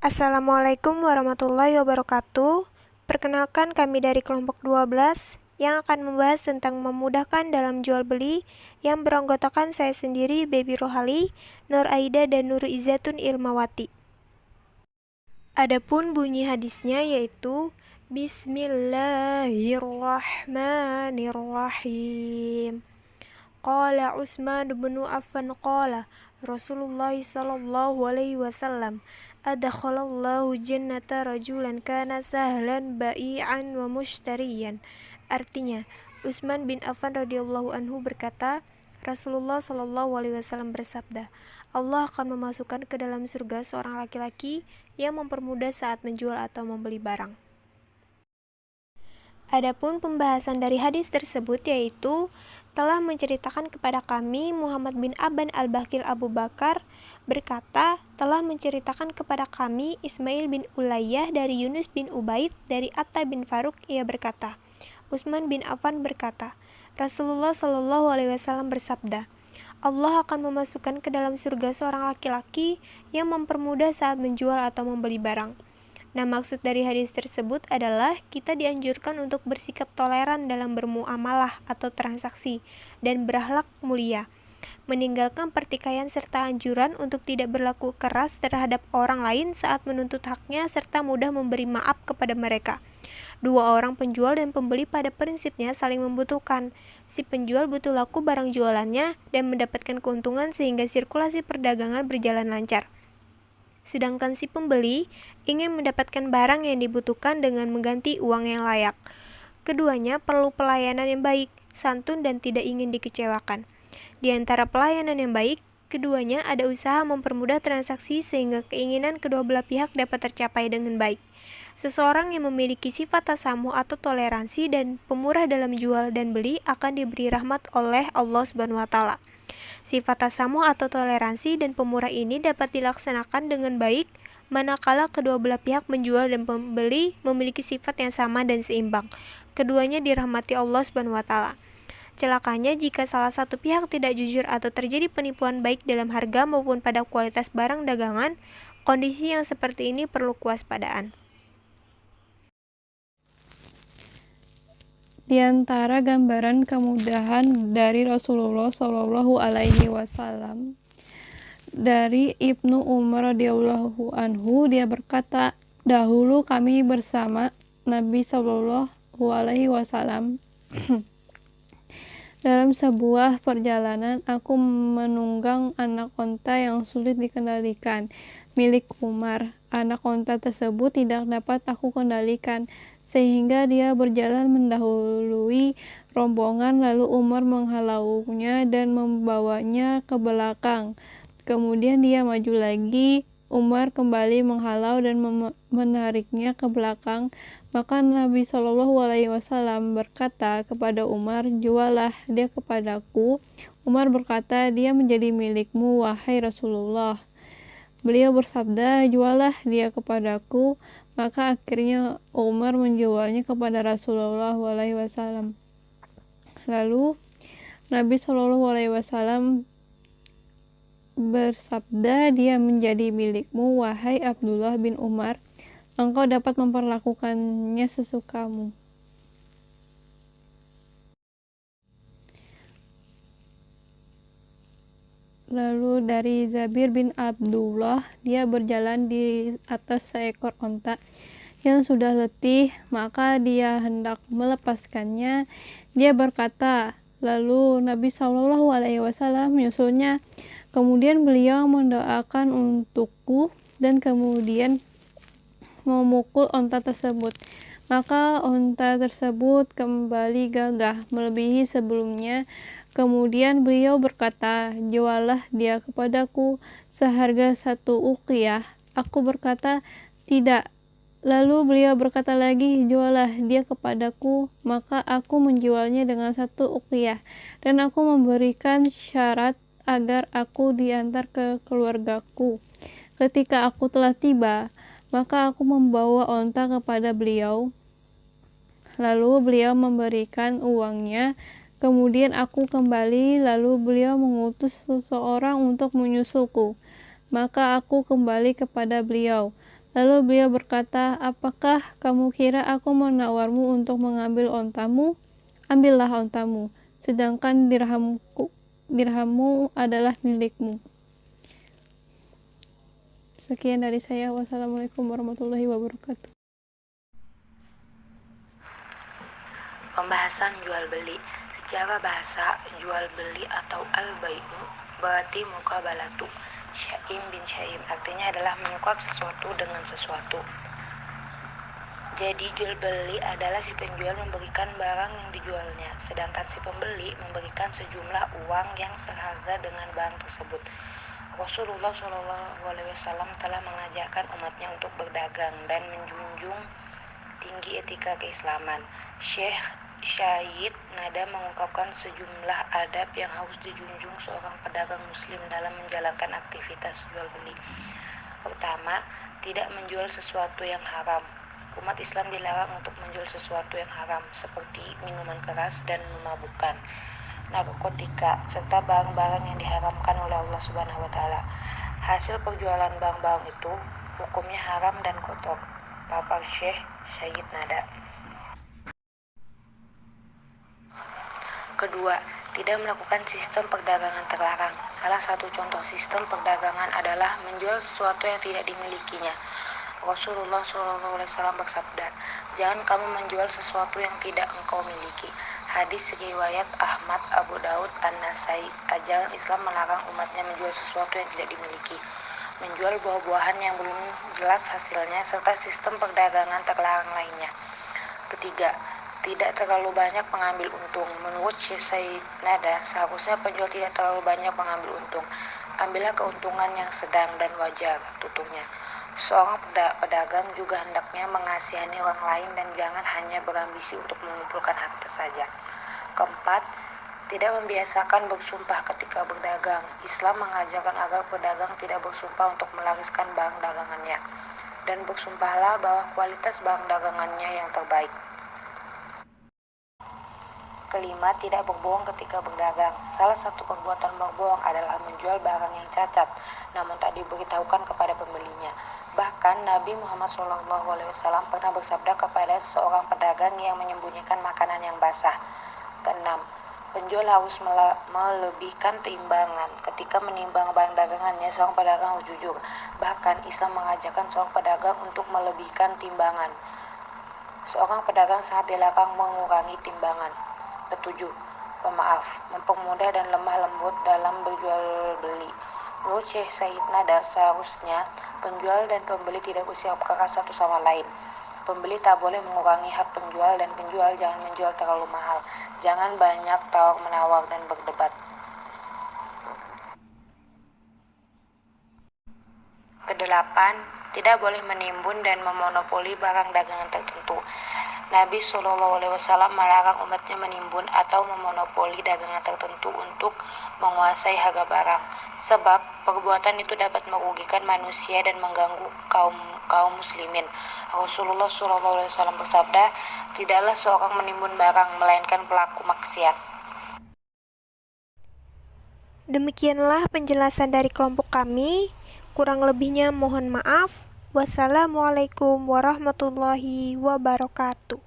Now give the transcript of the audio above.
Assalamualaikum warahmatullahi wabarakatuh. Perkenalkan, kami dari kelompok 12 yang akan membahas tentang memudahkan dalam jual beli yang beranggotakan saya sendiri, Baby Rohali, Nur Aida, dan Nur Izzatun Ilmawati. Adapun bunyi hadisnya yaitu Bismillahirrahmanirrahim. Qala Utsman bin Affan qala Rasulullah sallallahu alaihi wasallam adkhalallahu jannata rajulan kana sahlan bai'an wa mushtariyan. Artinya, Utsman bin Affan radhiyallahu anhu berkata, Rasulullah sallallahu alaihi wasallam bersabda, Allah akan memasukkan ke dalam surga seorang laki-laki yang mempermudah saat menjual atau membeli barang. Adapun pembahasan dari hadis tersebut yaitu telah menceritakan kepada kami Muhammad bin Aban al-Bakir Abu Bakar berkata, telah menceritakan kepada kami Ismail bin Ulayyah dari Yunus bin Ubaid dari Atta bin Faruk. Ia berkata, Utsman bin Affan berkata, Rasulullah Shallallahu alaihi wasallam bersabda, Allah akan memasukkan ke dalam surga seorang laki-laki yang mempermudah saat menjual atau membeli barang. Nah, maksud dari hadis tersebut adalah kita dianjurkan untuk bersikap toleran dalam bermuamalah atau transaksi dan berakhlak mulia, meninggalkan pertikaian serta anjuran untuk tidak berlaku keras terhadap orang lain saat menuntut haknya serta mudah memberi maaf kepada mereka. Dua orang penjual dan pembeli pada prinsipnya saling membutuhkan. Si penjual butuh laku barang jualannya dan mendapatkan keuntungan sehingga sirkulasi perdagangan berjalan lancar. Sedangkan si pembeli ingin mendapatkan barang yang dibutuhkan dengan mengganti uang yang layak. Keduanya perlu pelayanan yang baik, santun, dan tidak ingin dikecewakan. Di antara pelayanan yang baik, keduanya ada usaha mempermudah transaksi sehingga keinginan kedua belah pihak dapat tercapai dengan baik. Seseorang yang memiliki sifat tasamuh atau toleransi dan pemurah dalam jual dan beli akan diberi rahmat oleh Allah Subhanahu wa taala. Sifat tasamuh atau toleransi dan pemurah ini dapat dilaksanakan dengan baik manakala kedua belah pihak menjual dan pembeli memiliki sifat yang sama dan seimbang. Keduanya dirahmati Allah Subhanahu wa taala. Celakanya jika salah satu pihak tidak jujur atau terjadi penipuan baik dalam harga maupun pada kualitas barang dagangan, kondisi yang seperti ini perlu kewaspadaan. Di antara gambaran kemudahan dari Rasulullah Shallallahu alaihi wasallam dari Ibnu Umar radhiyallahu anhu, dia berkata, dahulu kami bersama Nabi Shallallahu alaihi wasallam dalam sebuah perjalanan, aku menunggang anak onta yang sulit dikendalikan milik Umar. Anak onta tersebut tidak dapat aku kendalikan, sehingga dia berjalan mendahului rombongan, lalu Umar menghalaunya dan membawanya ke belakang. Kemudian dia maju lagi, Umar kembali menghalau dan menariknya ke belakang. Maka Nabi Shallallahu alaihi wasallam berkata kepada Umar, jualah dia kepadaku. Umar berkata, dia menjadi milikmu, wahai Rasulullah. Beliau bersabda, jualah dia kepadaku. Maka akhirnya Umar menjualnya kepada Rasulullah SAW. Lalu Nabi Shallallahu alaihi wasallam bersabda, dia menjadi milikmu, wahai Abdullah bin Umar. Engkau dapat memperlakukannya sesukamu. Lalu dari Zabir bin Abdullah, dia berjalan di atas seekor onta yang sudah letih, maka dia hendak melepaskannya. Dia berkata, lalu Nabi Shallallahu alaihi wasallam menyusulnya. Kemudian beliau mendoakan untukku dan kemudian memukul onta tersebut. Maka onta tersebut kembali gagah melebihi sebelumnya. Kemudian beliau berkata, jualah dia kepadaku seharga 1 uqiyah. Aku berkata, tidak. Lalu beliau berkata lagi, jualah dia kepadaku. Maka aku menjualnya dengan 1 uqiyah. Dan aku memberikan syarat agar aku diantar ke keluargaku. Ketika aku telah tiba, maka aku membawa onta kepada beliau. Lalu beliau memberikan uangnya. Kemudian aku kembali, lalu beliau mengutus seseorang untuk menyusulku. Maka aku kembali kepada beliau. Lalu beliau berkata, apakah kamu kira aku menawarmu untuk mengambil ontamu? Ambillah ontamu, sedangkan dirhammu adalah milikmu. Sekian dari saya. Wassalamualaikum warahmatullahi wabarakatuh. Pembahasan jual beli. Secara bahasa, jual beli atau al-bai'u berarti muqabalatu. Syaim bin Syaim artinya adalah menukar sesuatu dengan sesuatu. Jadi jual beli adalah si penjual memberikan barang yang dijualnya, sedangkan si pembeli memberikan sejumlah uang yang seharga dengan barang tersebut. Rasulullah SAW telah mengajarkan umatnya untuk berdagang dan menjunjung tinggi etika keislaman. Syekh Syahid Nada mengungkapkan sejumlah adab yang harus dijunjung seorang pedagang muslim dalam menjalankan aktivitas jual beli. Pertama, tidak menjual sesuatu yang haram. Umat Islam dilarang untuk menjual sesuatu yang haram seperti minuman keras dan memabukkan, narkotika, serta barang-barang yang diharamkan oleh Allah Subhanahu wa taala. Hasil perjualan barang-barang itu hukumnya haram dan kotor. Papar Syekh Syahid Nada. Kedua, tidak melakukan sistem perdagangan terlarang. Salah satu contoh sistem perdagangan adalah menjual sesuatu yang tidak dimilikinya. Rasulullah SAW bersabda, jangan kamu menjual sesuatu yang tidak engkau miliki. Hadis riwayat Ahmad, Abu Daud, An-Nasai. Ajaran Islam melarang umatnya menjual sesuatu yang tidak dimiliki, menjual buah-buahan yang belum jelas hasilnya, serta sistem perdagangan terlarang lainnya. Ketiga, tidak terlalu banyak mengambil untung. Menurut Syekh Syahid Nada, seharusnya penjual tidak terlalu banyak mengambil untung. Ambillah keuntungan yang sedang dan wajar, tuturnya. Seorang pedagang juga hendaknya mengasihani orang lain dan jangan hanya berambisi untuk mengumpulkan harta saja. Keempat, tidak membiasakan bersumpah ketika berdagang. Islam mengajarkan agar pedagang tidak bersumpah untuk melariskan barang dagangannya, dan bersumpahlah bahwa kualitas barang dagangannya yang terbaik. Kelima, tidak berbohong ketika berdagang. Salah satu perbuatan berbohong adalah menjual barang yang cacat, namun tak diberitahukan kepada pembelinya. Bahkan Nabi Muhammad SAW pernah bersabda kepada seorang pedagang yang menyembunyikan makanan yang basah. Keenam, penjual harus melebihkan timbangan. Ketika menimbang barang dagangannya, seorang pedagang harus jujur. Bahkan Islam mengajarkan seorang pedagang untuk melebihkan timbangan. Seorang pedagang sangat dilarang mengurangi timbangan. Ketujuh, pemaaf, mempermudah dan lemah lembut dalam berjual beli. Menurut Syekh Syahid Nada, seharusnya penjual dan pembeli tidak bersikap keras satu sama lain. Pembeli tak boleh mengurangi hak penjual, dan penjual jangan menjual terlalu mahal. Jangan banyak tawar-menawar dan berdebat. Kedelapan, tidak boleh menimbun dan memonopoli barang dagangan tertentu. Nabi SAW melarang umatnya menimbun atau memonopoli dagangan tertentu untuk menguasai harga barang, sebab perbuatan itu dapat merugikan manusia dan mengganggu kaum muslimin. Rasulullah SAW bersabda, tidaklah seorang menimbun barang melainkan pelaku maksiat. Demikianlah penjelasan dari kelompok kami. Kurang lebihnya mohon maaf. Wassalamualaikum warahmatullahi wabarakatuh.